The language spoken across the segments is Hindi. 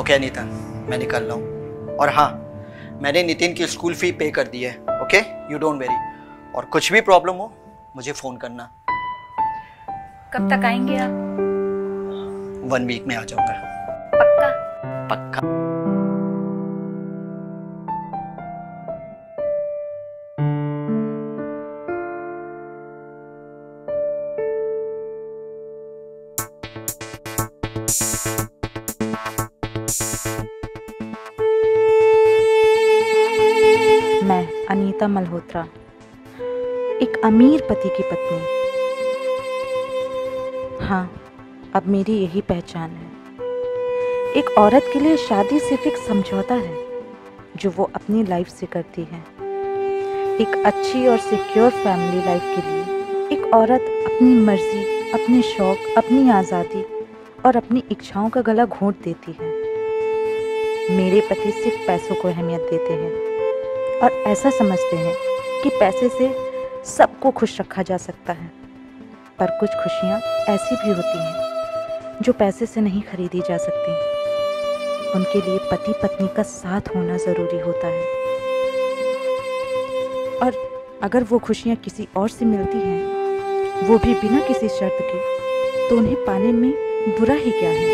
ओके अनीता, मैं निकल रहा हूँ। और हाँ, मैंने नितिन की स्कूल फी पे कर दी है। Okay, you don't very. और कुछ भी प्रॉब्लम हो मुझे फ़ोन करना। कब तक आएंगे आप? 1 वीक में आ जाऊँगा। पक्का? पक्का। मैं अनीता मल्होत्रा, एक अमीर पति की पत्नी। हाँ, अब मेरी यही पहचान है। एक औरत के लिए शादी सिर्फ एक समझौता है जो वो अपनी लाइफ से करती है। एक अच्छी और सिक्योर फैमिली लाइफ के लिए एक औरत अपनी मर्जी, अपने शौक, अपनी आज़ादी और अपनी इच्छाओं का गला घोंट देती है। मेरे पति सिर्फ पैसों को अहमियत देते हैं और ऐसा समझते हैं कि पैसे से सबको खुश रखा जा सकता है। पर कुछ खुशियाँ ऐसी भी होती हैं जो पैसे से नहीं खरीदी जा सकती। उनके लिए पति पत्नी का साथ होना ज़रूरी होता है। और अगर वो खुशियाँ किसी और से मिलती हैं, वो भी बिना किसी शर्त के, तो उन्हें पाने में बुरा ही क्या है।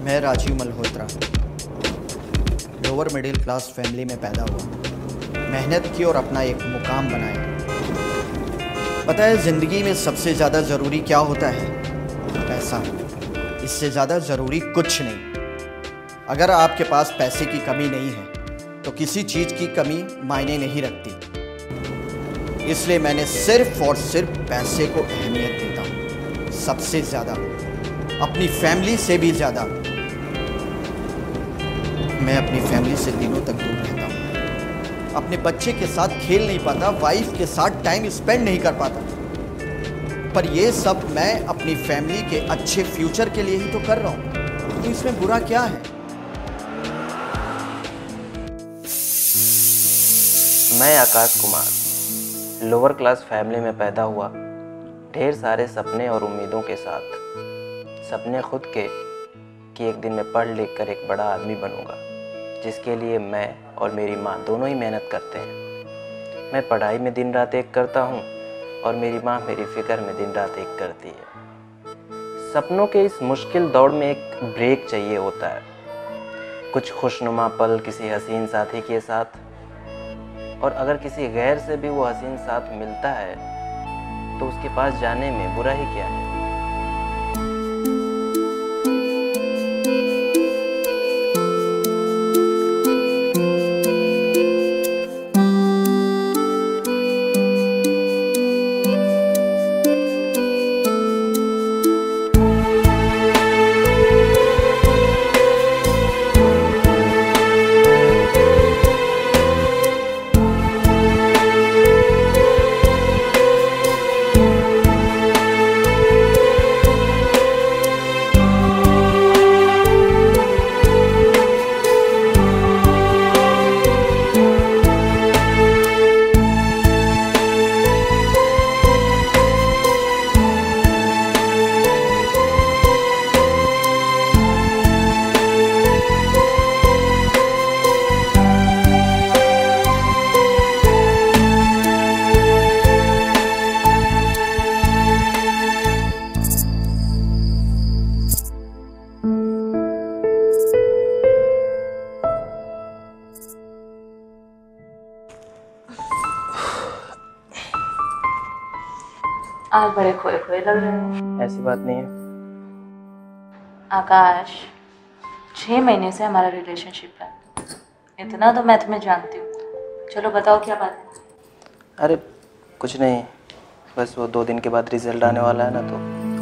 मैं Rajiv Malhotra lower middle class family में पैदा हुआ, मेहनत की और अपना एक मुकाम बनाया। पता है ज़िंदगी में सबसे ज़्यादा ज़रूरी क्या होता है? पैसा। इससे ज़्यादा ज़रूरी कुछ नहीं। अगर आपके पास पैसे की कमी नहीं है तो किसी चीज़ की कमी मायने नहीं रखती। इसलिए मैंने सिर्फ और सिर्फ पैसे को अहमियत देता हूँ, सबसे ज़्यादा, अपनी फैमिली से भी ज़्यादा। मैं अपनी फैमिली से दिनों तक दूर रहता हूँ, अपने बच्चे के साथ खेल नहीं पाता, वाइफ के साथ टाइम स्पेंड नहीं कर पाता। पर ये सब मैं अपनी फैमिली के अच्छे फ्यूचर के लिए ही तो कर रहा हूँ, तो इसमें बुरा क्या है? मैं Akash Kumar lower class family में पैदा हुआ, ढेर सारे सपने और उम्मीदों के साथ। सपने खुद के कि एक दिन मैं पढ़ लिख कर एक बड़ा आदमी बनूंगा, जिसके लिए मैं और मेरी माँ दोनों ही मेहनत करते हैं। मैं पढ़ाई में दिन रात एक करता हूँ और मेरी माँ मेरी फिक्र में दिन रात एक करती है। सपनों के इस मुश्किल दौड़ में एक ब्रेक चाहिए होता है, कुछ खुशनुमा पल किसी हसीन साथी के साथ। और अगर किसी गैर से भी वो हसीन साथ मिलता है तो उसके पास जाने में बुरा ही क्या है। आप बड़े खोए खोए लग रहे हो। ऐसी बात नहीं है आकाश, 6 महीने से हमारा रिलेशनशिप है, इतना तो मैं तुम्हें जानती हूँ। चलो बताओ क्या बात है। अरे कुछ नहीं, बस वो 2 दिन के बाद रिजल्ट आने वाला है ना, तो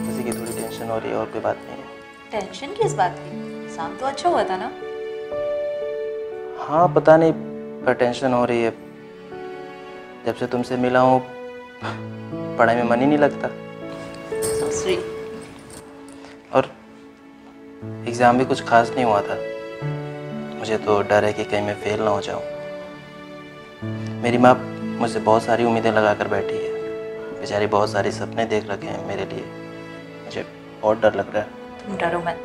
उसी की थोड़ी टेंशन हो रही है, और कोई बात नहीं है। टेंशन किस बात की? एग्जाम तो अच्छा हुआ था ना? हाँ पता नहीं, पर टेंशन हो रही है। जब से तुमसे मिला हूँ पढ़ाई में मन ही नहीं लगता। So sweet. और एग्ज़ाम भी कुछ खास नहीं हुआ था। मुझे तो डर है कि कहीं मैं फेल ना हो जाऊँ। मेरी माँ मुझसे बहुत सारी उम्मीदें लगा कर बैठी है, बेचारी बहुत सारे सपने देख रखे हैं मेरे लिए। मुझे बहुत डर लग रहा है। तुम डरो मत,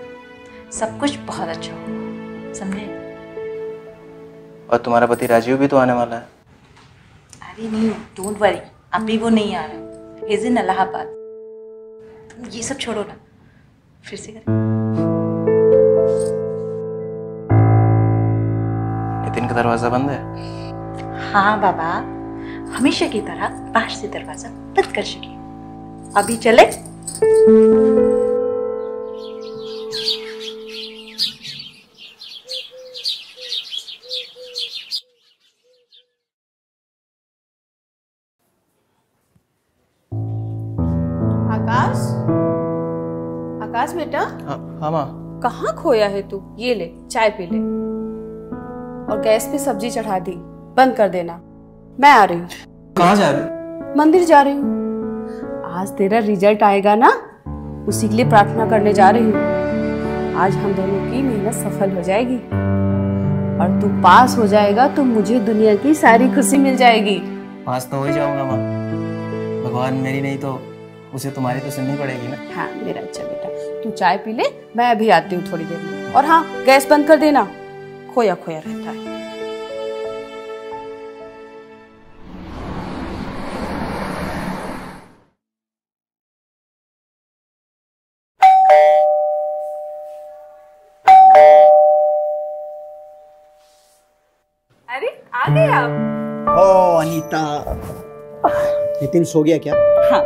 सब कुछ बहुत अच्छा होगा, समझे? और तुम्हारा पति राजीव भी तो आने वाला है। अरे नहीं, डोंट वरी, अभी वो नहीं आ रहा, इज इन इलाहाबाद। तुम ये सब छोड़ो ना, फिर से करें। नितिन का दरवाजा बंद है? हाँ बाबा, हमेशा की तरह बाहर से दरवाजा बंद कर चुकी। अभी चले? आकाश, आकाश बेटा, हाँ माँ। कहाँ खोया है तू? ये ले, चाय पी ले और गैस पे सब्जी चढ़ा दी, बंद कर देना। मैं आ रही हूँ। कहाँ जा रहे? मंदिर जा रही हूँ। आज तेरा रिजल्ट आएगा ना, उसी के लिए प्रार्थना करने जा रही हूँ। आज हम दोनों की मेहनत सफल हो जाएगी और तू पास हो जाएगा तो मुझे दुनिया की सारी खुशी मिल जाएगी। पास तो हो ही जाऊंगा माँ, भगवान मेरी नहीं तो उसे तुम्हारी तो सुननी पड़ेगी ना। हाँ मेरा अच्छा बेटा, तू चाय पी ले, मैं अभी आती हूँ थोड़ी देर में। और हाँ, गैस बंद कर देना, खोया खोया रहता है। अरे आ गए आप? ओ अनीता, नितिन सो गया क्या? हाँ।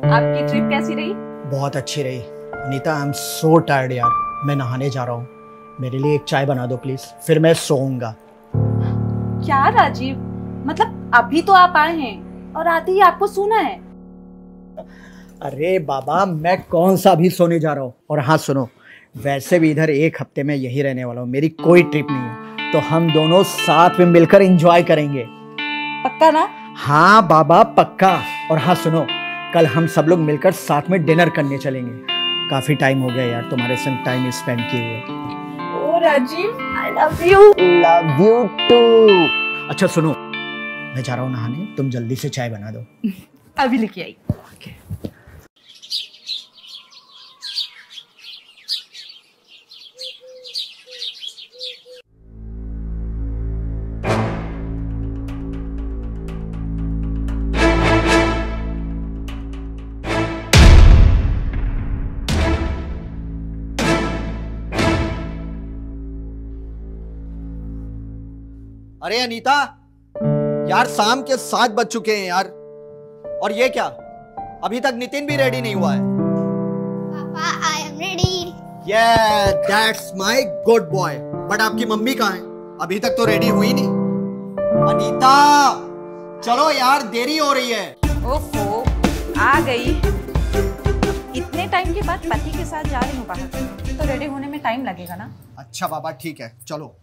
आपकी ट्रिप कैसी रही? बहुत अच्छी रही Anita. I am so tired यार, मैं नहाने जा रहा हूँ। मेरे लिए एक चाय बना दो प्लीज, फिर मैं सोऊंगा। क्या राजीव, मतलब अभी तो आप आए हैं और आते ही आपको सोना है? अरे बाबा, मैं कौन सा अभी सोने जा रहा हूँ। और हाँ सुनो, वैसे भी इधर एक हफ्ते में यही रहने वाला हूँ, मेरी कोई ट्रिप नहीं है, तो हम दोनों साथ में मिलकर एंजॉय करेंगे। पक्का ना? हाँ बाबा पक्का। और हाँ सुनो, कल हम सब लोग मिलकर साथ में डिनर करने चलेंगे। काफी टाइम हो गया यार तुम्हारे संग टाइम स्पेंड किए हुए। O Rajeev, I love you. Love you too. अच्छा सुनो, मैं जा रहा हूँ नहाने, तुम जल्दी से चाय बना दो। अभी लेके आई। अरे अनीता यार, शाम के 7 बज चुके हैं यार। और ये क्या, अभी तक नितिन भी रेडी नहीं हुआ है। पापा, I am ready. Yeah, that's my good boy. But आपकी मम्मी कहाँ है? अभी तक तो रेडी हुई नहीं। अनीता चलो यार, देरी हो रही है। ओहो, आ गई। इतने टाइम के बाद पति के साथ जा रही हूँ बाहर, तो रेडी होने में टाइम लगेगा ना। अच्छा बाबा ठीक है, चलो।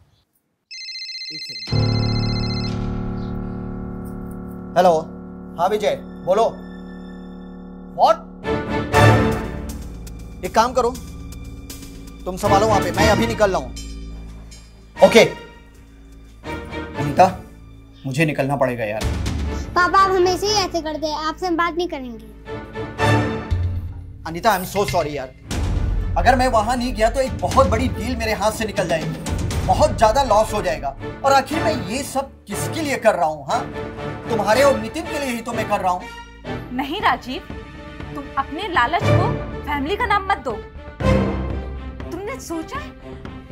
एक सेकंड। हेलो, हाँ विजय बोलो। व्हाट? एक काम करो, तुम संभालो वहां पे, मैं अभी निकल रहा हूं। ओके अनीता, मुझे निकलना पड़ेगा यार। पापा आप हमेशा ही ऐसे करते हैं, आपसे हम बात नहीं करेंगे। Anita I am so sorry यार, अगर मैं वहां नहीं गया तो एक बहुत बड़ी डील मेरे हाथ से निकल जाएगी, बहुत ज्यादा लॉस हो जाएगा। और आखिर मैं ये सब किसके लिए कर रहा हूँ? हाँ, तुम्हारे और नितिन के लिए ही तो मैं कर रहा हूँ। नहीं राजीव, तुम अपने लालच को फैमिली का नाम मत दो। तुमने सोचा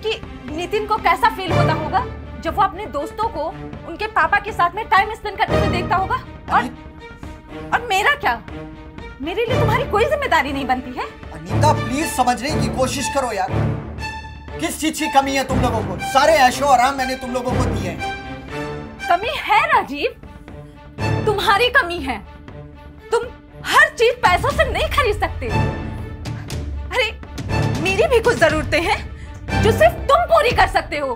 कि नितिन को कैसा फील होता होगा जब वो अपने दोस्तों को उनके पापा के साथ में टाइम स्पेंड करते हुए देखता होगा? और मेरा क्या? मेरे लिए तुम्हारी कोई जिम्मेदारी नहीं बनती है? अनीता प्लीज समझने की कोशिश करो यार, किस चीज की कमी है तुम लोगों को? सारे ऐशो आराम मैंने तुम लोगों को दिए हैं। कमी है राजीव, तुम्हारी कमी है। तुम हर चीज पैसों से नहीं खरीद सकते। अरे मेरी भी कुछ जरूरतें हैं जो सिर्फ तुम पूरी कर सकते हो,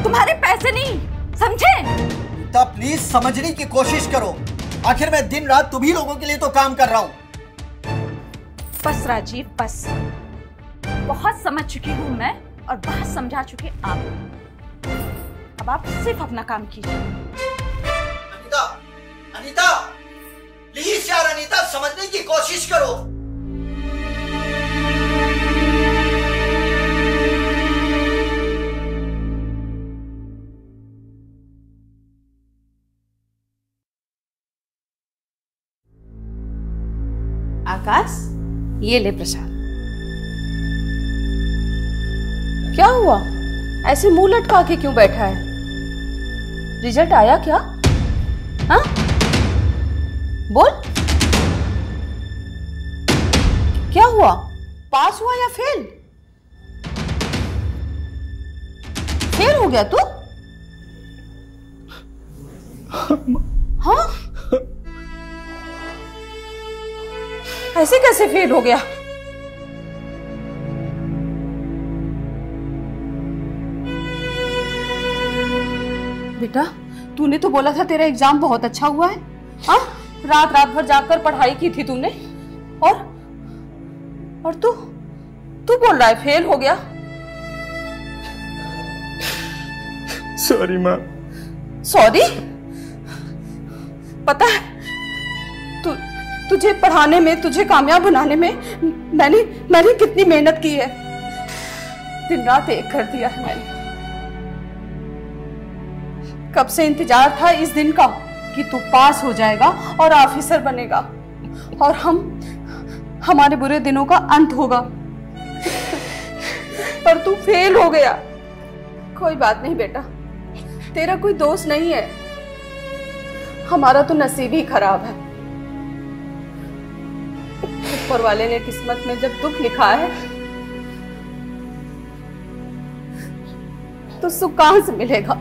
तुम्हारे पैसे नहीं, समझे? अनीता प्लीज समझने की कोशिश करो, आखिर मैं दिन रात तुम्ही लोगों के लिए तो काम कर रहा हूँ। बस राजीव बस, बहुत समझ चुकी हूँ मैं और बहुत समझा चुके आप। अब आप सिर्फ अपना काम कीजिए। अनीता, अनीता प्लीज यार, अनीता समझने कोशिश करो। आकाश, ये ले प्रसाद। क्या हुआ? ऐसे मुंह लटका के क्यों बैठा है? रिजल्ट आया क्या? हाँ, बोल, क्या हुआ? पास हुआ या फेल? फेल हो गया तू? हाँ, ऐसे कैसे फेल हो गया? बेटा, तूने तो बोला था तेरा एग्जाम बहुत अच्छा हुआ है। हाँ, रात रात भर जाकर पढ़ाई की थी तूने, और तू बोल रहा है फेल हो गया। सॉरी माँ। सॉरी? पता है तुझे पढ़ाने में, तुझे कामयाब बनाने में मैंने कितनी मेहनत की है। दिन रात एक कर दिया है मैंने। कब से इंतजार था इस दिन का कि तू पास हो जाएगा और ऑफिसर बनेगा और हमारे बुरे दिनों का अंत होगा। पर तू फेल हो गया। कोई बात नहीं बेटा, तेरा कोई दोष नहीं है, हमारा तो नसीब ही खराब है। ऊपर वाले ने किस्मत में जब दुख लिखा है तो सुख कहां से मिलेगा?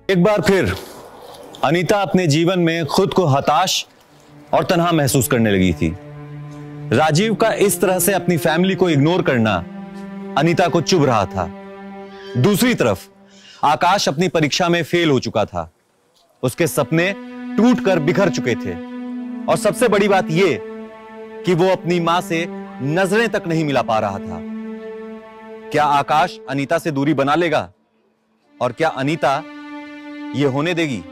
एक बार फिर अनीता अपने जीवन में खुद को हताश और तन्हा महसूस करने लगी थी। राजीव का इस तरह से अपनी फैमिली को इग्नोर करना अनीता को चुभ रहा था। दूसरी तरफ आकाश अपनी परीक्षा में फेल हो चुका था। उसके सपने टूटकर बिखर चुके थे और सबसे बड़ी बात यह कि वो अपनी मां से नजरें तक नहीं मिला पा रहा था। क्या आकाश अनीता से दूरी बना लेगा और क्या अनीता ये होने देगी?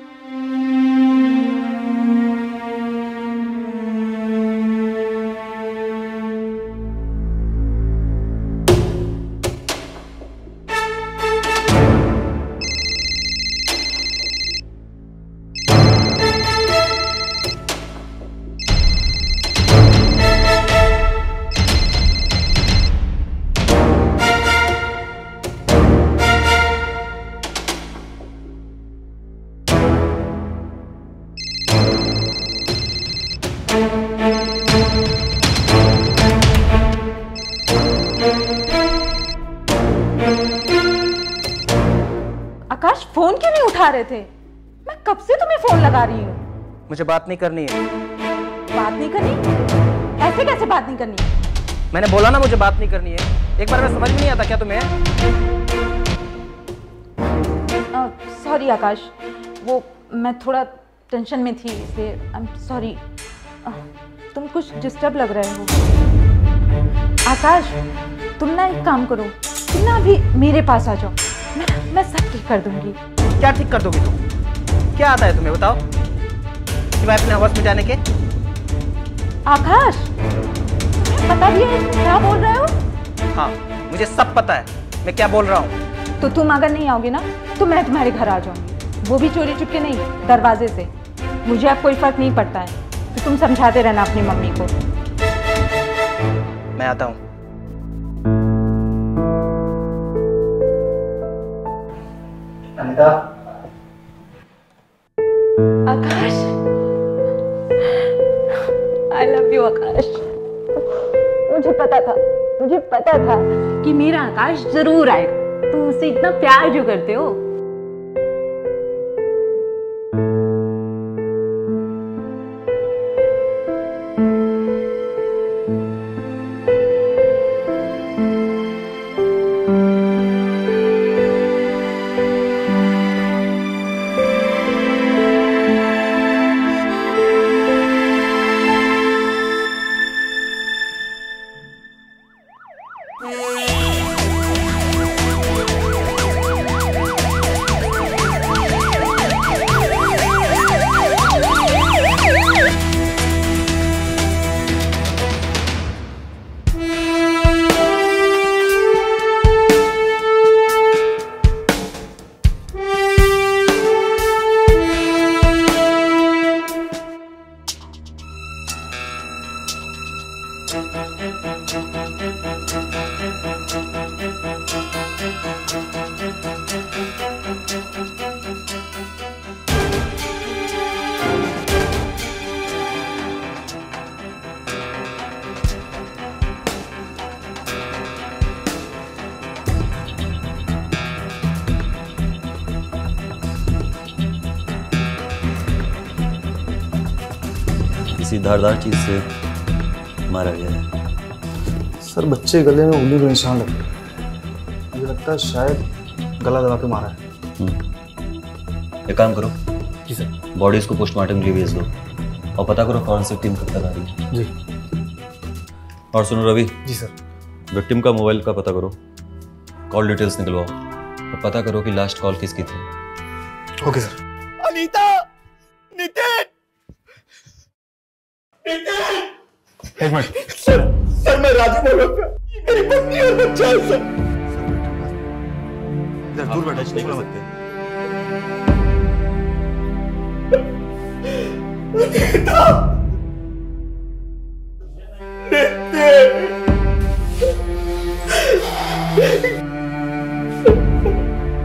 आकाश, फोन क्यों नहीं उठा रहे थे? मैं कब से तुम्हें फोन लगा रही हूँ। मुझे बात नहीं करनी है। बात नहीं करनी? ऐसे कैसे बात नहीं करनी? मैंने बोला ना मुझे बात नहीं करनी है। एक बार में समझ में नहीं आता क्या तुम्हें? सॉरी आकाश, वो मैं थोड़ा टेंशन में थी इसलिए। I am sorry. तुम कुछ डिस्टर्ब लग रहे हो। आकाश, तुम ना एक काम करो, तुम ना अभी मेरे पास आ जाओ, मैं सब ठीक कर दूंगी। क्या ठीक कर दोगी तुम? क्या आता है तुम्हें, बताओ? सिवाय अपने हवस में जाने के। आकाश, पता भी है क्या बोल रहे हो? हाँ, मुझे सब पता है मैं क्या बोल रहा हूँ। तो तुम अगर नहीं आओगे ना तो मैं तुम्हारे घर आ जाऊंगी, वो भी चोरी चुपके नहीं, दरवाजे से। मुझे अब कोई फर्क नहीं पड़ता है, तो तुम समझाते रहना अपनी मम्मी को। मैं आता हूँ। अनीता। आकाश, आई लव यू आकाश। मुझे पता था कि मेरा आकाश जरूर आएगा। तुम उससे इतना प्यार जो करते हो, किसी धारदार चीज से मारा गया है। सर बच्चे गले में उंगली के निशान लगते हैं, मुझे लगता है शायद गला दबा के मारा है। एक काम करो, जी सर। बॉडीज को पोस्टमार्टम के लिए भेज दो और पता करो फॉरेंसिक टीम कब तक आ रही है। जी। और सुनो रवि, जी सर। विक्टिम का मोबाइल का पता करो, कॉल डिटेल्स निकलवाओ और पता करो कि लास्ट कॉल किसकी थी। Okay sir. अनीता, नितिन, एक मिनट सर मैं राजू बोल रहा हूँ। ये मेरी पत्नी और बच्चा है सर। इधर दूर बैठा, निकला मत दे। अनीता,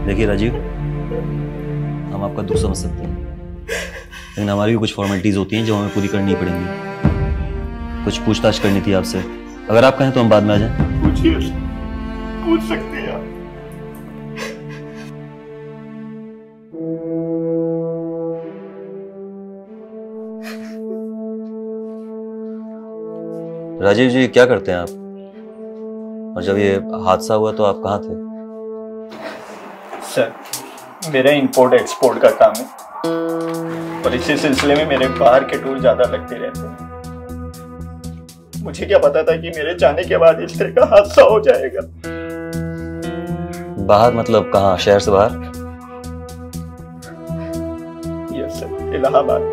देखिए राजीव, हम आपका दुख समझ सकते हैं, लेकिन हमारी भी कुछ फॉर्मेलिटीज होती हैं जो हमें पूरी करनी पड़ेंगी। कुछ पूछताछ करनी थी आपसे, अगर आप कहें तो हम बाद में आ जाएं। पूछिए, पूछ सकते हैं आप। राजीव जी, क्या करते हैं आप? और जब ये हादसा हुआ तो आप कहाँ थे? सर, मेरा इंपोर्ट एक्सपोर्ट का काम है और इसी सिलसिले में मेरे बाहर के टूर ज्यादा लगते रहते हैं। मुझे क्या पता था कि मेरे जाने के बाद इस तरह का हादसा हो जाएगा। बाहर मतलब कहाँ? शहर से बाहर? Yes sir, Allahabad.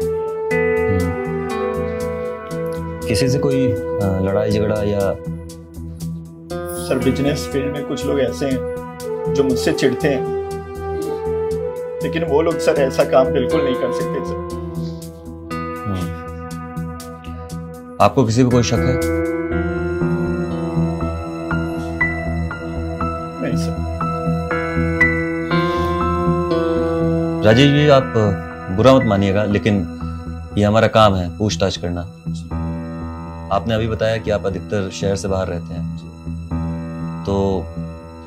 किसी से कोई लड़ाई झगड़ा या? सर, बिजनेस फील्ड में कुछ लोग ऐसे हैं जो मुझसे चिढ़ते हैं, लेकिन वो लोग सर ऐसा काम बिल्कुल नहीं कर सकते सर। आपको किसी पे कोई शक है? नहीं सर। राजीव जी, आप बुरा मत मानिएगा, लेकिन ये हमारा काम है पूछताछ करना। आपने अभी बताया कि आप अधिकतर शहर से बाहर रहते हैं, तो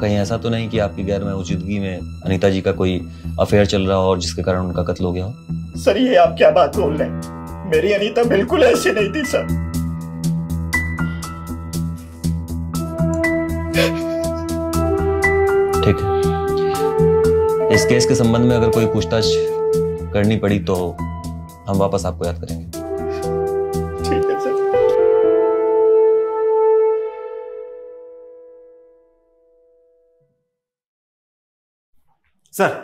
कहीं ऐसा तो नहीं कि आपकी गैर मौजूदगी में अनीता जी का कोई अफेयर चल रहा हो और जिसके कारण उनका कत्ल हो गया हो? सर, ये आप क्या बात बोल रहे हैं? मेरी अनीता बिल्कुल ऐसी नहीं थी सर। ठीक है, इस केस के संबंध में अगर कोई पूछताछ करनी पड़ी तो हम वापस आपको याद करेंगे। ठीक है सर।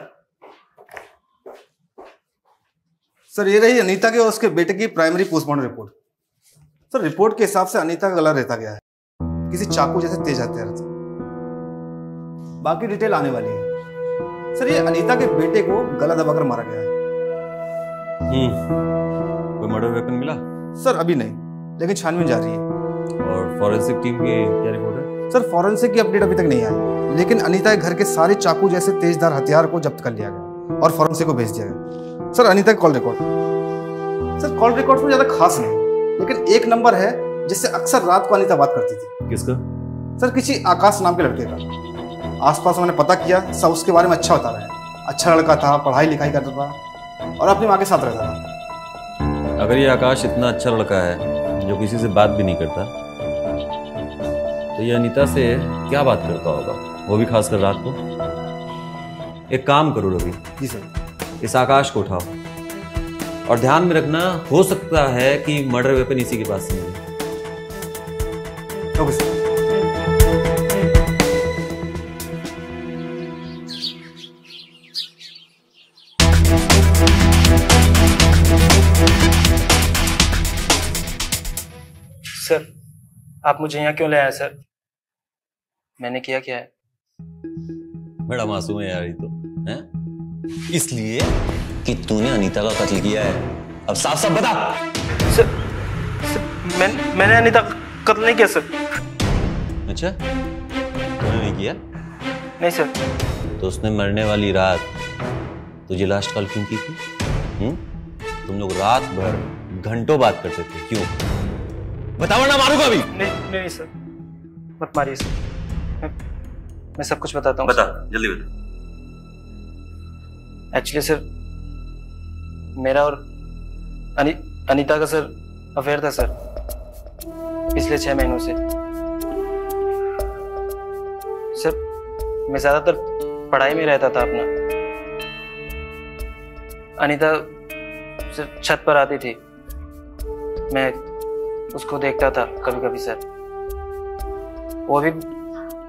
सर ये रही अनीता के और उसके बेटे की primary postmortem report. Sir report के हिसाब से अनीता का गला रहता गया है, किसी चाकू जैसे तेज हथियार से। बाकी डिटेल आने वाली है। सर ये अनीता के बेटे को गला दबाकर मारा गया है। कोई मर्डर वेपन मिला? सर अभी नहीं, लेकिन छानबीन जारी है। और फॉरेंसिक टीम की क्या रिपोर्ट है? सर फॉरेंसिक की अपडेट अभी तक नहीं आई, लेकिन अनीता के घर के सारे चाकू जैसे तेजधार हथियार को जब्त कर लिया गया और फॉरेंसिक को भेज दिया गया। सर अनीता का call record, sir call record में ज्यादा खास नहीं, लेकिन एक नंबर है जिससे अक्सर रात को अनीता बात करती थी। किसका? सर किसी आकाश नाम के लड़के का। आसपास मैंने पता किया, सब उसके बारे में अच्छा बता रहे हैं। अच्छा लड़का था, पढ़ाई लिखाई करता था और अपनी माँ के साथ रहता था। अगर ये आकाश इतना अच्छा लड़का है जो किसी से बात भी नहीं करता, तो ये अनीता से क्या बात करता होगा, वो भी खासकर रात को? एक काम करो रवि। जी सर। इस आकाश को उठाओ और ध्यान में रखना, हो सकता है कि मर्डर वेपन इसी के पास से मिले। Okay sir. आप मुझे यहाँ क्यों ले आए सर? मैंने किया क्या है? बड़ा मासूम है यार ये तो, हैं? इसलिए कि तूने अनीता का कत्ल किया है। अब साफ साफ बता। सर मैंने अनीता का कत्ल नहीं किया सर। अच्छा, तूने नहीं किया? नहीं सर। तो उसने मरने वाली रात तुझे लास्ट कॉल क्यों की थी? तुम लोग रात भर घंटों बात करते थे, क्यों? बताओ ना, मारूंगा अभी। नहीं सर, मत मारिए सर। मैं सब कुछ बताता हूँ। बता, जल्दी बता। एक्चुअली सर, मेरा और अनीता का सर अफेयर था सर, पिछले 6 महीनों से। सर मैं ज्यादातर पढ़ाई में रहता था अपना। अनीता सर छत पर आती थी, मैं उसको देखता था कभी कभी सर। वो भी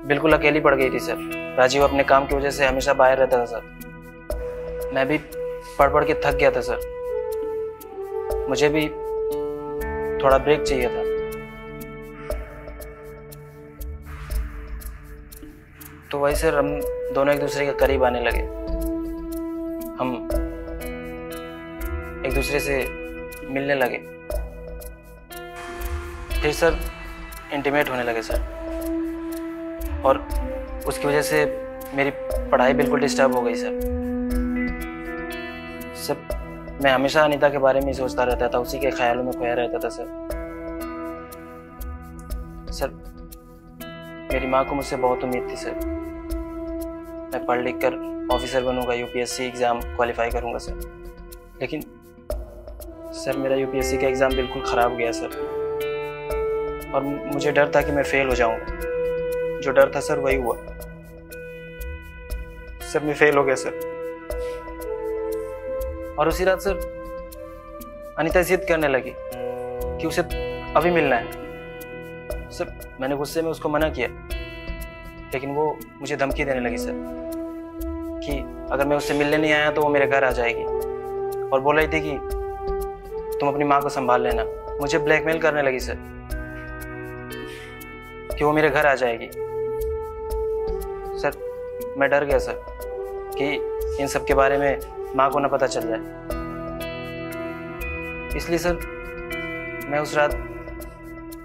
बिल्कुल अकेली पड़ गई थी सर। राजीव अपने काम की वजह से हमेशा बाहर रहता था सर। मैं भी पढ़ के थक गया था सर। मुझे भी थोड़ा ब्रेक चाहिए था। तो वही सर, हम दोनों एक दूसरे के करीब आने लगे। हम एक दूसरे से मिलने लगे, फिर सर इंटीमेट होने लगे सर। और उसकी वजह से मेरी पढ़ाई बिल्कुल डिस्टर्ब हो गई सर। मैं हमेशा अनीता के बारे में ही सोचता रहता था, उसी के ख्यालों में खोया रहता था सर। मेरी माँ को मुझसे बहुत उम्मीद थी सर। मैं पढ़ लिख कर ऑफिसर बनूंगा, यूपीएससी एग्ज़ाम क्वालिफाई करूंगा सर। लेकिन सर मेरा यूपीएससी का एग्ज़ाम बिल्कुल ख़राब गया सर, और मुझे डर था कि मैं फेल हो जाऊंगा। जो डर था सर वही हुआ सर, मैं फेल हो गया सर। और उसी रात सर अनीता जिद करने लगी कि उसे अभी मिलना है सर। मैंने गुस्से में उसको मना किया, लेकिन वो मुझे धमकी देने लगी सर कि अगर मैं उससे मिलने नहीं आया तो वो मेरे घर आ जाएगी, और बोल रही थी कि तुम अपनी माँ को संभाल लेना। मुझे ब्लैकमेल करने लगी सर कि वो मेरे घर आ जाएगी। सर मैं डर गया सर कि इन सब के बारे में माँ को ना पता चल जाए, इसलिए सर मैं उस रात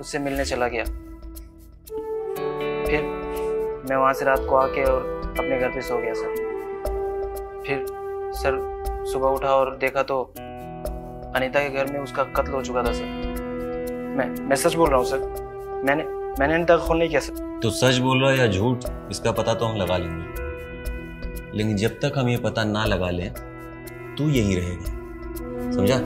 उससे मिलने चला गया। फिर मैं वहाँ से रात को आके और अपने घर पे सो गया सर। फिर सर सुबह उठा और देखा तो अनीता के घर में उसका कत्ल हो चुका था सर। मैं सच बोल रहा हूँ सर, मैंने अनीता का खून नहीं किया सर। तो सच बोल रहा है या झूठ, इसका पता तो हम लगा लेंगे, लेकिन जब तक हम ये पता ना लगा लें तू यही रहेगा, समझा?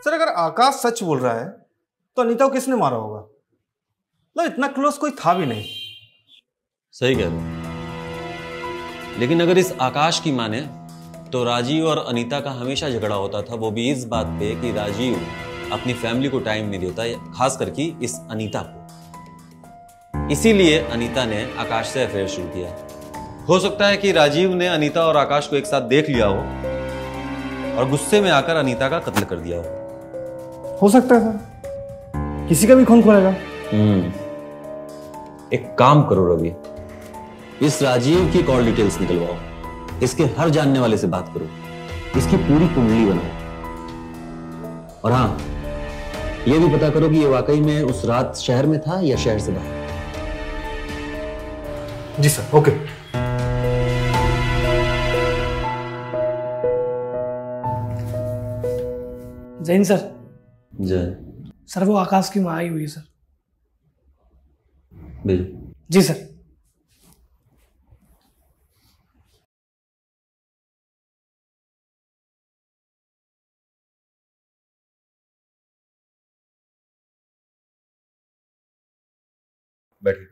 सर अगर आकाश सच बोल रहा है तो अनीता को किसने मारा होगा? मतलब इतना क्लोज कोई था भी नहीं। सही कह रहे हो, लेकिन अगर इस आकाश की माने तो राजीव और अनीता का हमेशा झगड़ा होता था, वो भी इस बात पे कि राजीव अपनी फैमिली को टाइम नहीं देता, खास करके इस अनीता को। इसीलिए अनीता ने आकाश से अफेयर शुरू किया। हो सकता है कि राजीव ने अनीता और आकाश को एक साथ देख लिया हो और गुस्से में आकर अनीता का कत्ल कर दिया हो सकता है सर, किसी का भी खून खोलेगा। एक काम करो रवि, इस राजीव की कॉल डिटेल्स निकलवाओ, इसके हर जानने वाले से बात करो, इसकी पूरी कुंडली बनाओ, और हाँ ये भी पता करो कि ये वाकई में उस रात शहर में था या शहर से बाहर। जी सर, ओके। जैन सर। जय सर वो आकाश की माँ आई हुई है सर। जी सर। बैठिए।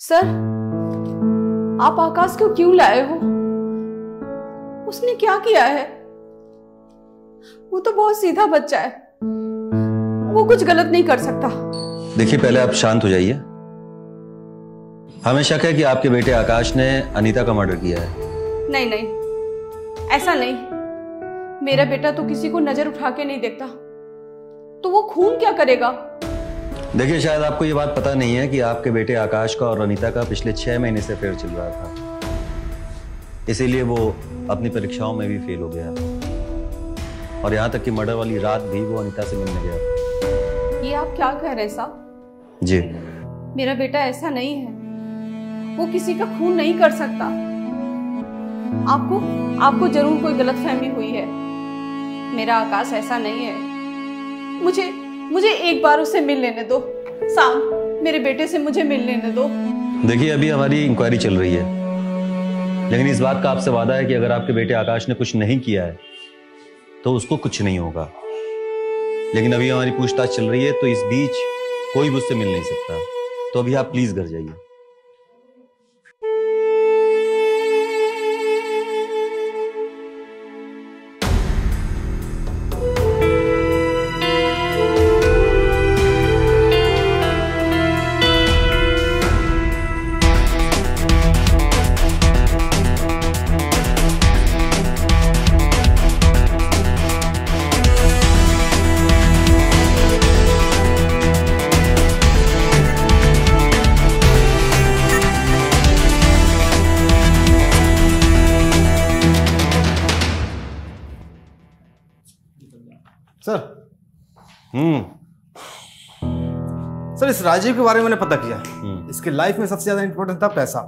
सर आप आकाश को क्यों लाए हो? उसने क्या किया है? वो तो बहुत सीधा बच्चा है, वो कुछ गलत नहीं कर सकता। देखिए पहले आप शांत हो जाइए। हमें शक है कि आपके बेटे आकाश ने अनीता का मर्डर किया है। नहीं नहीं, ऐसा नहीं। मेरा बेटा तो किसी को नजर उठा के नहीं देखता, तो वो खून क्या करेगा? देखिए, शायद आपको ये बात पता नहीं है कि आपके बेटे आकाश का और अनीता का पिछले 6 महीने से अफेयर चल रहा था, इसीलिए वो अपनी परीक्षाओं में भी फेल हो गया और यहाँ तक कि मर्डर वाली रात भी वो अनीता से मिलने गया। ये आप क्या कह रहे हैं साहब? जी, मेरा बेटा ऐसा नहीं है, वो किसी का खून नहीं कर सकता। आपको जरूर कोई गलतफहमी हुई है। मेरा आकाश ऐसा नहीं है। मुझे एक बार उससे मिल लेने दो। शाम, मेरे बेटे से मुझे मिल लेने दो। देखिए, अभी हमारी इंक्वायरी चल रही है, लेकिन इस बात का आपसे वादा है कि अगर आपके बेटे आकाश ने कुछ नहीं किया है तो उसको कुछ नहीं होगा। लेकिन अभी हमारी पूछताछ चल रही है, तो इस बीच कोई मुझसे मिल नहीं सकता। तो अभी आप प्लीज घर जाइए। सर, इस राजीव के बारे में मैंने पता किया। इसके लाइफ में सबसे ज्यादा इंपॉर्टेंट था पैसा,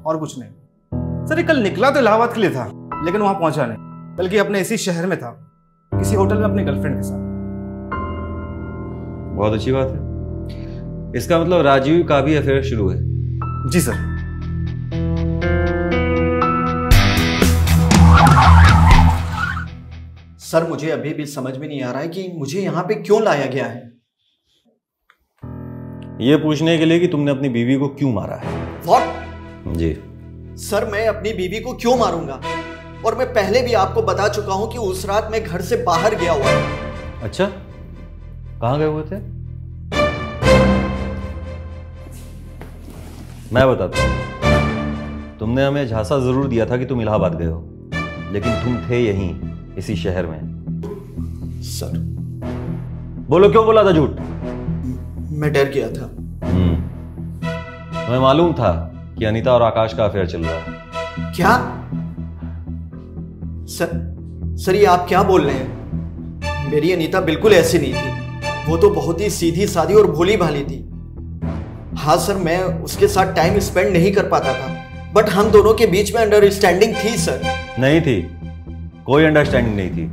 और कुछ नहीं। सर, ये कल निकला तो इलाहाबाद के लिए था, लेकिन वहां पहुंचा नहीं, बल्कि अपने इसी शहर में था, किसी होटल में अपनी गर्लफ्रेंड के साथ। बहुत अच्छी बात है। इसका मतलब राजीव का भी अफेयर शुरू है। जी सर। सर, मुझे अभी भी समझ में नहीं आ रहा है कि मुझे यहाँ पे क्यों लाया गया है। ये पूछने के लिए कि तुमने अपनी बीवी को क्यों मारा है। What? जी सर, मैं अपनी बीवी को क्यों मारूंगा? और मैं पहले भी आपको बता चुका हूं कि उस रात मैं घर से बाहर गया हुआ था। अच्छा, कहाँ गए हुए थे? मैं बताता हूं। तुमने हमें झांसा जरूर दिया था कि तुम इलाहाबाद गए हो, लेकिन तुम थे यहीं, इसी शहर में। सर, बोलो, क्यों बोला था झूठ? मैं डर गया था। तुम्हें मालूम था कि अनीता और आकाश का अफेयर चल रहा है। क्या? सर, ये आप क्या बोल रहे हैं? मेरी अनीता बिल्कुल ऐसी नहीं थी। वो तो बहुत ही सीधी सादी और भोली भाली थी। हाँ सर, मैं उसके साथ टाइम स्पेंड नहीं कर पाता था, बट हम दोनों के बीच में अंडरस्टैंडिंग थी सर। नहीं थी, कोई अंडरस्टैंडिंग नहीं थी।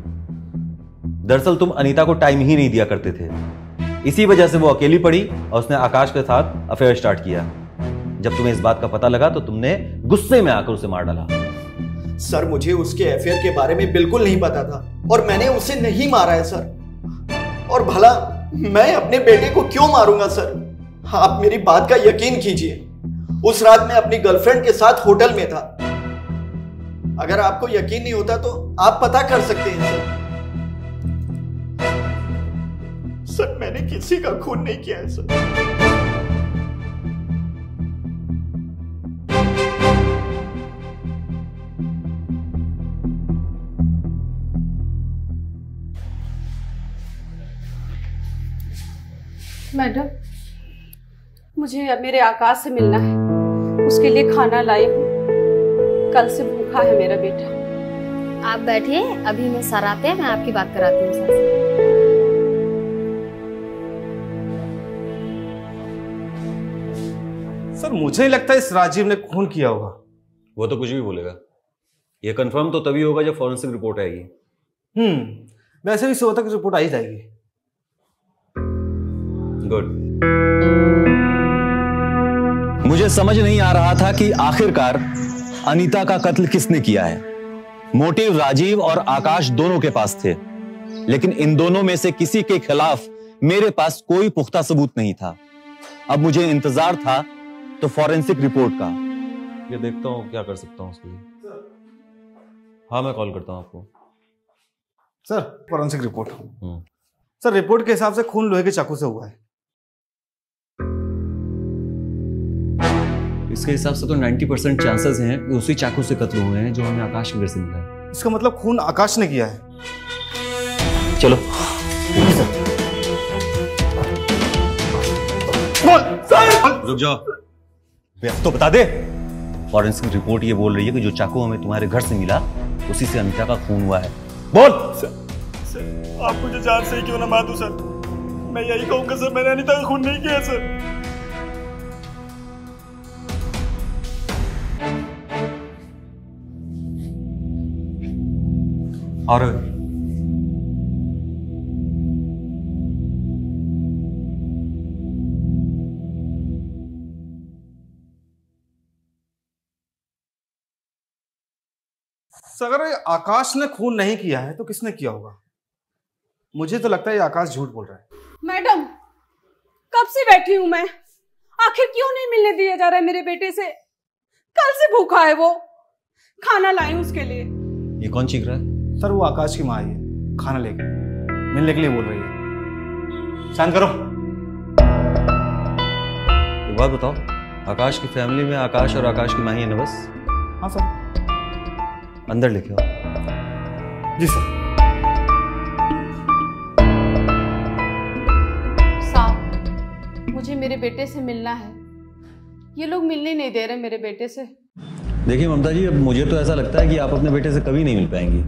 दरअसल तुम अनीता को टाइम ही नहीं दिया करते थे, इसी वजह से वो अकेली पड़ी और उसने आकाश के साथ अफेयर स्टार्ट किया। जब तुम्हें इस बात का पता लगा तो तुमने गुस्से में आकर उसे मार डाला। सर, मुझे उसके अफेयर के बारे में बिल्कुल नहीं पता था और मैंने उसे नहीं मारा है सर। और भला मैं अपने बेटे को क्यों मारूंगा सर? आप मेरी बात का यकीन कीजिए, उस रात मैं अपनी गर्लफ्रेंड के साथ होटल में था। अगर आपको यकीन नहीं होता तो आप पता कर सकते हैं सर। सर, मैंने किसी का खून नहीं किया है सर। मैडम, मुझे अब मेरे आकाश से मिलना है, उसके लिए खाना लाई हूँ। कल से भूखा है मेरा बेटा। आप बैठिए, अभी मैं सर आते हैं, मैं आपकी बात कराती हूँ सर से। सर, मुझे नहीं लगता इस राजीव ने खून किया होगा। वो तो कुछ भी बोलेगा। ये कंफर्म तो तभी होगा जब फॉरेंसिक रिपोर्ट आएगी। वैसे भी 100 तक रिपोर्ट आ ही जाएगी। गुड। मुझे समझ नहीं आ रहा था कि आखिरकार अनीता का कत्ल किसने किया है। मोटिव राजीव और आकाश दोनों के पास थे, लेकिन इन दोनों में से किसी के खिलाफ मेरे पास कोई पुख्ता सबूत नहीं था। अब मुझे इंतजार था तो फॉरेंसिक रिपोर्ट का। ये देखता हूं क्या कर सकता हूं उसके लिए। हाँ, मैं कॉल करता हूं आपको। Sir, forensic report. Sir, report के हिसाब से खून लोहे के चाकू से हुआ है। इसके हिसाब से तो 90% चांसेस हैं कि उसी चाकू से कत्ल हुए हैं जो हमें आकाश के घर से मिला है। इसका मतलब खून आकाश ने किया है। चलो रुक जाओ, तो बता दे। फॉरेंसिक रिपोर्ट ये बोल रही है कि जो चाकू हमें तुम्हारे घर से मिला उसी से अनीता का खून हुआ है। बोल। सर आप मुझे जान से ही क्यों ना मार दूं सर, मैं यही कहूंगा सर, मैंने अनीता का खून नहीं किया सर। और अगर आकाश ने खून नहीं किया है तो किसने किया होगा? मुझे तो लगता है ये आकाश झूठ बोल रहा है। मैडम कब से बैठी हूं मैं, आखिर क्यों नहीं मिलने दिया जा रहा है मेरे बेटे से? कल से भूखा है वो, खाना लाई हूं उसके लिए। ये कौन चीख रहा है? सर वो आकाश की माँ आई है, खाना लेके मिलने के लिए बोल रही है। शांत करो। एक बात बताओ, आकाश की फैमिली में आकाश और आकाश की माँ ही है ना बस? हाँ सर। अंदर लेके आओ। जी सर। साहब मुझे मेरे बेटे से मिलना है, ये लोग मिलने नहीं दे रहे मेरे बेटे से। देखिए ममता जी, अब मुझे तो ऐसा लगता है कि आप अपने बेटे से कभी नहीं मिल पाएंगी।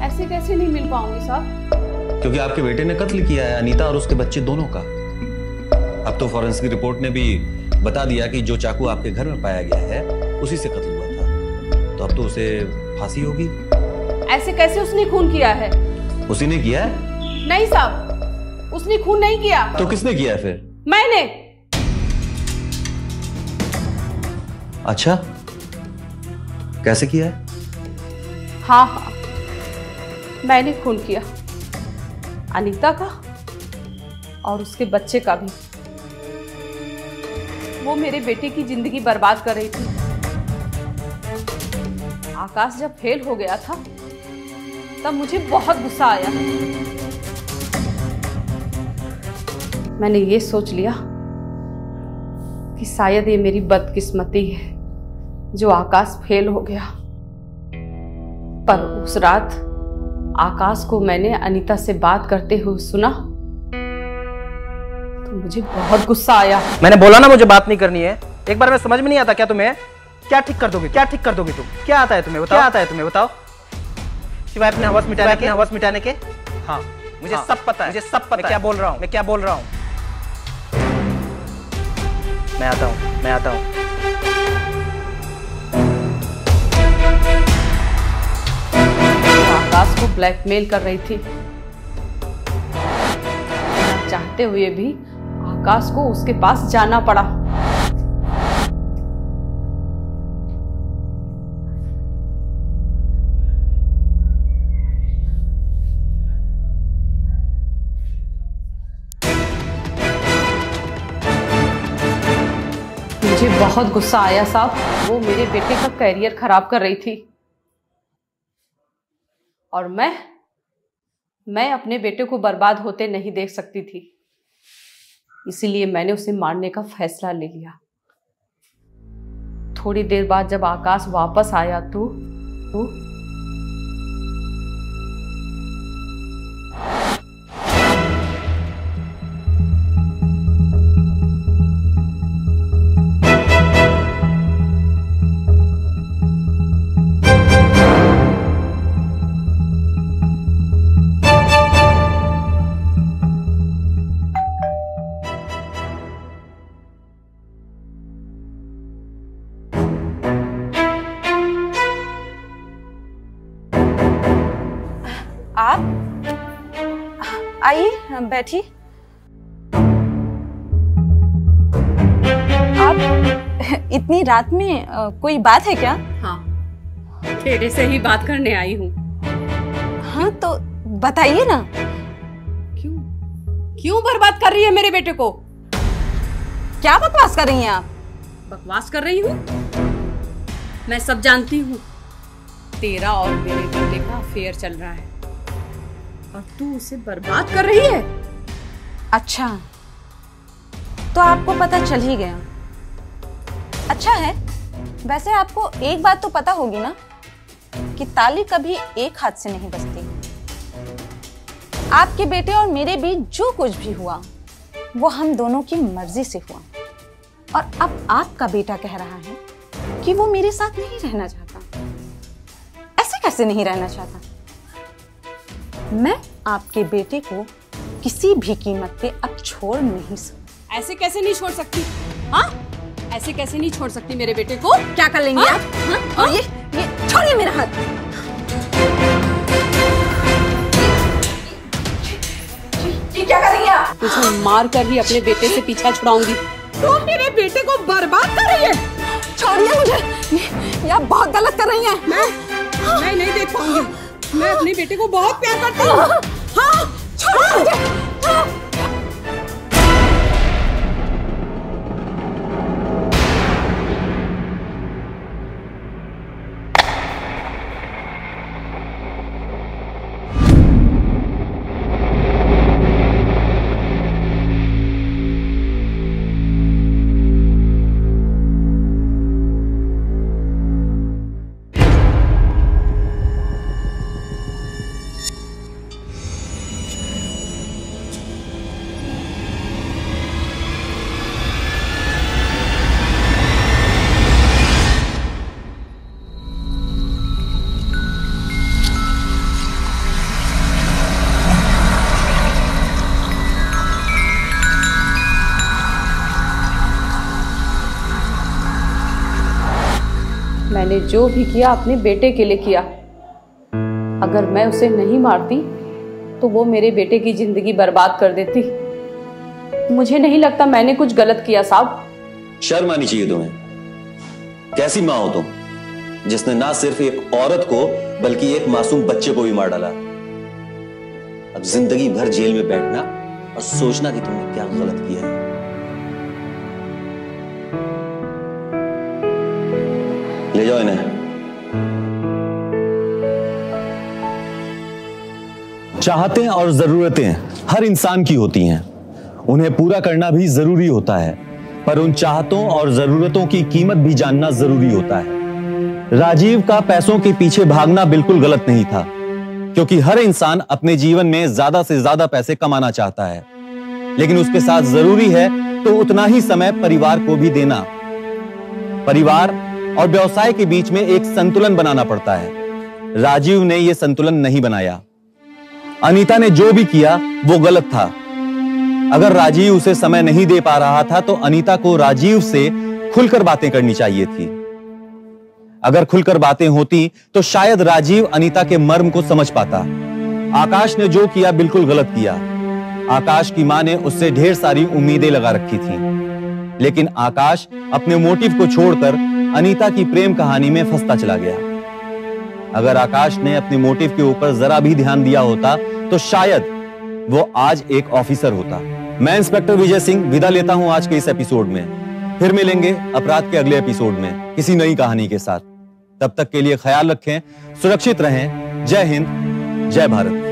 ऐसे कैसे नहीं मिल पाऊंगी साहब? क्योंकि आपके बेटे ने कत्ल किया है अनीता और उसके बच्चे दोनों का। अब तो फॉरेंसिक रिपोर्ट ने भी बता दिया कि जो चाकू आपके घर में पाया गया है उसी से कत्ल हुआ था, तो अब तो उसे फांसी होगी। ऐसे कैसे उसने खून किया है? उसी ने किया है? नहीं साहब, उसने खून नहीं किया। तो किसने किया है फिर? मैंने। अच्छा, कैसे किया है? हाँ हाँ मैंने खून किया, अनीता का और उसके बच्चे का भी। वो मेरे बेटे की जिंदगी बर्बाद कर रही थी। आकाश जब फेल हो गया था तब मुझे बहुत गुस्सा आया। मैंने ये सोच लिया कि शायद ये मेरी बदकिस्मती है जो आकाश फेल हो गया। पर उस रात आकाश को मैंने अनीता से बात करते हुए सुना तो मुझे बहुत गुस्सा आया। मैंने बोला ना मुझे बात नहीं करनी है। एक बार में समझ में नहीं आता क्या तुम्हें? क्या ठीक कर दोगे? क्या ठीक कर दोगे तुम? क्या आता है तुम्हें बताओ? क्या आता है तुम्हें बताओ? सिवाय अपने हवस मिटाने के। हाँ मुझे सब पता है, मुझे सब पता है। क्या बोल रहा हूँ मैं, क्या बोल रहा हूँ? मैं आता हूँ। आकाश को ब्लैकमेल कर रही थी, चाहते हुए भी आकाश को उसके पास जाना पड़ा। मुझे बहुत गुस्सा आया साहब, वो मेरे बेटे का करियर खराब कर रही थी और मैं अपने बेटे को बर्बाद होते नहीं देख सकती थी, इसीलिए मैंने उसे मारने का फैसला ले लिया। थोड़ी देर बाद जब आकाश वापस आया तो आप आइए बैठिए। आप इतनी रात में कोई बात है क्या? हाँ तेरे से ही बात करने आई हूँ। हाँ तो बताइए ना। क्यों बर्बाद कर रही है मेरे बेटे को? क्या बकवास कर रही हैं आप? बकवास कर रही हूँ? मैं सब जानती हूँ। तेरा और मेरे बेटे का अफेयर चल रहा है और तू उसे बर्बाद कर रही है। अच्छा तो आपको पता चल ही गया। अच्छा है। वैसे आपको एक बात तो पता होगी ना कि ताली कभी एक हाथ से नहीं बजती। आपके बेटे और मेरे बीच जो कुछ भी हुआ वो हम दोनों की मर्जी से हुआ, और अब आपका बेटा कह रहा है कि वो मेरे साथ नहीं रहना चाहता। ऐसे कैसे नहीं रहना चाहता? मैं आपके बेटे को किसी भी कीमत पे अब छोड़ नहीं सकती। ऐसे कैसे नहीं छोड़ सकती? हाँ, ऐसे कैसे नहीं छोड़ सकती मेरे बेटे को? क्या कर लेंगे आप? हाँ? और ये छोड़िए मेरा हाथ। ये क्या कर रही हैं आप? तुझे मार कर ही अपने बेटे से पीछा छुड़ाऊंगी। तो मेरे बेटे को बर्बाद कर रही है। छोड़िए मुझे, ये आप बहुत गलत कर रही हैं। मैं नहीं देख पाऊंगी। मैं अपने बेटे को बहुत प्यार करती हूँ। हाँ, छोड़िए मुझे। मैंने जो भी किया अपने बेटे के लिए किया। अगर मैं उसे नहीं मारती तो वो मेरे बेटे की जिंदगी बर्बाद कर देती। मुझे नहीं लगता मैंने कुछ गलत किया साहब। शर्म आनी चाहिए तुम्हें। कैसी मां हो तुम, जिसने ना सिर्फ एक औरत को बल्कि एक मासूम बच्चे को भी मार डाला। अब जिंदगी भर जेल में बैठना और सोचना कि तुमने क्या गलत किया है। ले जाओ इन्हें। चाहतें और जरूरतें हर इंसान की होती हैं, उन्हें पूरा करना भी जरूरी होता है, पर उन चाहतों और जरूरतों की कीमत भी जानना जरूरी होता है। राजीव का पैसों के पीछे भागना बिल्कुल गलत नहीं था, क्योंकि हर इंसान अपने जीवन में ज्यादा से ज्यादा पैसे कमाना चाहता है, लेकिन उसके साथ जरूरी है तो उतना ही समय परिवार को भी देना। परिवार और व्यवसाय के बीच में एक संतुलन बनाना पड़ता है। राजीव ने यह संतुलन नहीं बनाया। अनीता ने जो भी किया वो गलत था। अगर राजीव उसे समय नहीं दे पा रहा था तो अनीता को राजीव से खुलकर बातें करनी चाहिए थी। अगर खुलकर बातें होती तो शायद राजीव अनीता के मर्म को समझ पाता। आकाश ने जो किया बिल्कुल गलत किया। आकाश की मां ने उससे ढेर सारी उम्मीदें लगा रखी थी, लेकिन आकाश अपने मोटिव को छोड़कर अनीता की प्रेम कहानी में फंसता चला गया। अगर आकाश ने अपने मोटिव के ऊपर जरा भी ध्यान दिया होता तो शायद वो आज एक ऑफिसर होता। मैं इंस्पेक्टर विजय सिंह विदा लेता हूं आज के इस एपिसोड में। फिर मिलेंगे अपराध के अगले एपिसोड में किसी नई कहानी के साथ। तब तक के लिए ख्याल रखें, सुरक्षित रहें। जय हिंद, जय भारत।